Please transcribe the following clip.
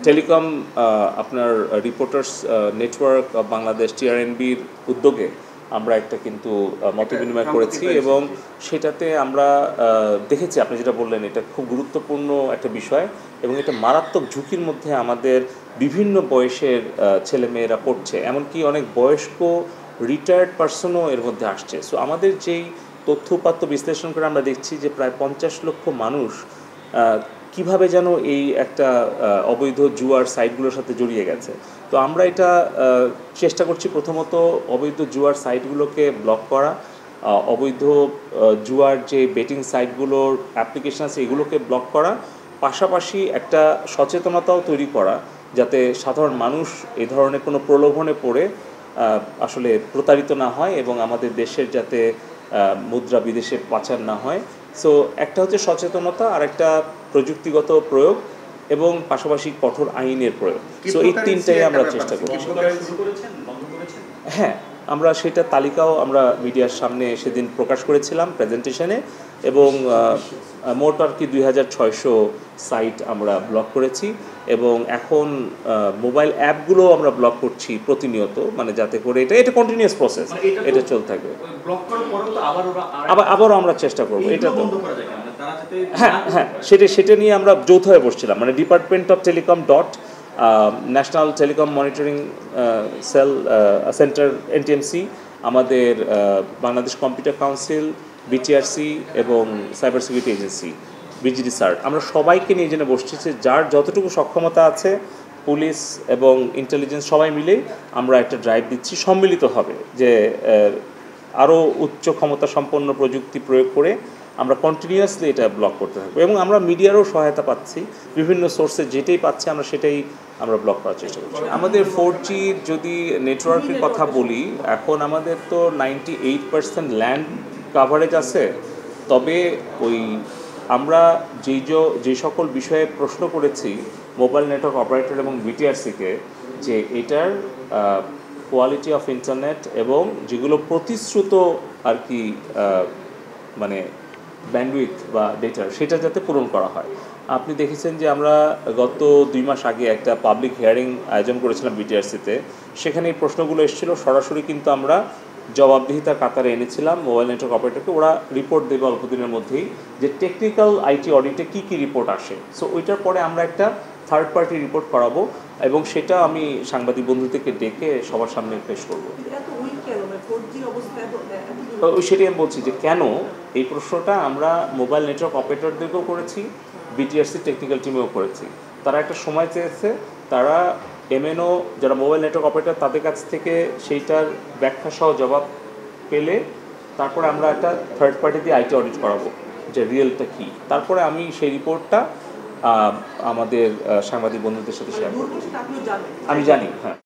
Telecom আপনার reporters network of Bangladesh টিআরএনবির উদ্যোগে আমরা একটা কিন্তু মতবিনিময় করেছি এবং সেটাতে আমরা দেখেছি আপনি যেটা বললেন এটা খুব গুরুত্বপূর্ণ একটা বিষয় এবং এটা মারাত্মক ঝুঁকির মধ্যে আমাদের বিভিন্ন বয়সের ছেলেমেয়েরা পড়ছে, এমনকি অনেক বয়স্ক রিটায়ার্ড পার্সনও এর মধ্যে আসছে। সো আমাদের যেই তথ্য উপাত্ত বিশ্লেষণ করে আমরা দেখছি যে প্রায় 50 লক্ষ মানুষ কিভাবে যেন এই একটা অবৈধ জুয়ার সাইটগুলোর সাথে জড়িয়ে গেছে। তো আমরা এটা চেষ্টা করছি প্রথমত অবৈধ জুয়ার সাইটগুলোকে ব্লক করা, অবৈধ জুয়ার যে বেটিং সাইটগুলোর অ্যাপ্লিকেশন আছে এগুলোকে ব্লক করা, পাশাপাশি একটা সচেতনতাও তৈরি করা যাতে সাধারণ মানুষ এ ধরনের কোনো প্রলোভনে পড়ে আসলে প্রতারিত না হয় এবং আমাদের দেশের যাতে মুদ্রা বিদেশে পাচার না হয়। সো একটা হচ্ছে সচেতনতা, আর একটা প্রযুক্তিগত প্রয়োগ এবং পাশাপাশি কঠোর আইনের প্রয়োগ। সো এই তিনটাই আমরা চেষ্টা করছি। হ্যাঁ, আমরা সেটা তালিকাও আমরা মিডিয়ার সামনে সেদিন প্রকাশ করেছিলাম প্রেজেন্টেশনে, এবং মোট আর কি 2600 সাইট আমরা ব্লক করেছি এবং এখন মোবাইল অ্যাপগুলো আমরা ব্লক করছি প্রতিনিয়ত, মানে যাতে করে এটা কন্টিনিউয়াস প্রসেস, এটা চলতে থাকবে। আবারও আমরা চেষ্টা করবো এটা তো। হ্যাঁ, সেটা নিয়ে আমরা যৌথ হয়ে বসছিলাম, মানে department of telecom national telecom monitoring centre NTMC, আমাদের বাংলাদেশ কম্পিউটার কাউন্সিল, বিটিআরসি এবং cyber security agency BGD sir, আমরা সবাইকে নিয়ে জেনে বসছি যে যার যতটুকু সক্ষমতা আছে পুলিশ এবং ইন্টেলিজেন্স সবাই মিলে আমরা একটা ড্রাইভ দিচ্ছি সম্মিলিতভাবে যে আরও উচ্চ ক্ষমতা সম্পন্ন প্রযুক্তি প্রয়োগ করে আমরা কন্টিনিউয়াসলি এটা ব্লক করতে থাকবো এবং আমরা মিডিয়ারও সহায়তা পাচ্ছি, বিভিন্ন সোর্সে যেটাই পাচ্ছি আমরা ব্লক করার চেষ্টা করছি। আমাদের 4G যদি নেটওয়ার্কের কথা বলি, এখন আমাদের তো 98% ল্যান্ড কাভারেজ আছে, তবে আমরা যে সকল বিষয়ে প্রশ্ন করেছি মোবাইল নেটওয়ার্ক অপারেটর এবং বিটিআরসিকে যে এটার কোয়ালিটি অফ ইন্টারনেট এবং যেগুলো প্রতিশ্রুত আর কি মানে ব্যান্ডউইথ বা ডেটার, সেটা যাতে পূরণ করা হয়। আপনি দেখেছেন যে আমরা গত 2 মাস আগে একটা পাবলিক হিয়ারিং আয়োজন করেছিলাম বিটিআরসিতে, সেখানে এই প্রশ্নগুলো এসেছিলো সরাসরি, কিন্তু আমরা জবাবদিহিতার কাতারে এনেছিলাম মোবাইল নেটওয়ার্ক অপারেটরকে। ওরা রিপোর্ট দেবে অল্প দিনের মধ্যেই যে টেকনিক্যাল আইটি অডিটে কী কী রিপোর্ট আসে। সো ওইটার পরে আমরা একটা থার্ড পার্টি রিপোর্ট করাবো এবং সেটা আমি সাংবাদিক বন্ধুদেরকে ডেকে সবার সামনে পেশ করবো। সেটাই আমি বলছি যে কেন এই প্রশ্নটা আমরা মোবাইল নেটওয়ার্ক অপারেটরদেরকেও করেছি, বিটিআরসি টেকনিক্যাল টিমেও করেছি। তারা একটা সময় চেয়েছে, তারা এমএনও যারা মোবাইল নেটওয়ার্ক অপারেটর তাদের কাছ থেকে সেইটার ব্যাখ্যা সহ জবাব পেলে তারপরে আমরা একটা থার্ড পার্টি দিয়ে আইটি অডিট করাবো যে রিয়েলটা কী। তারপরে আমি সেই রিপোর্টটা আমাদের সাংবাদিক বন্ধুদের সাথে শেয়ার করব। আমি জানি, হ্যাঁ।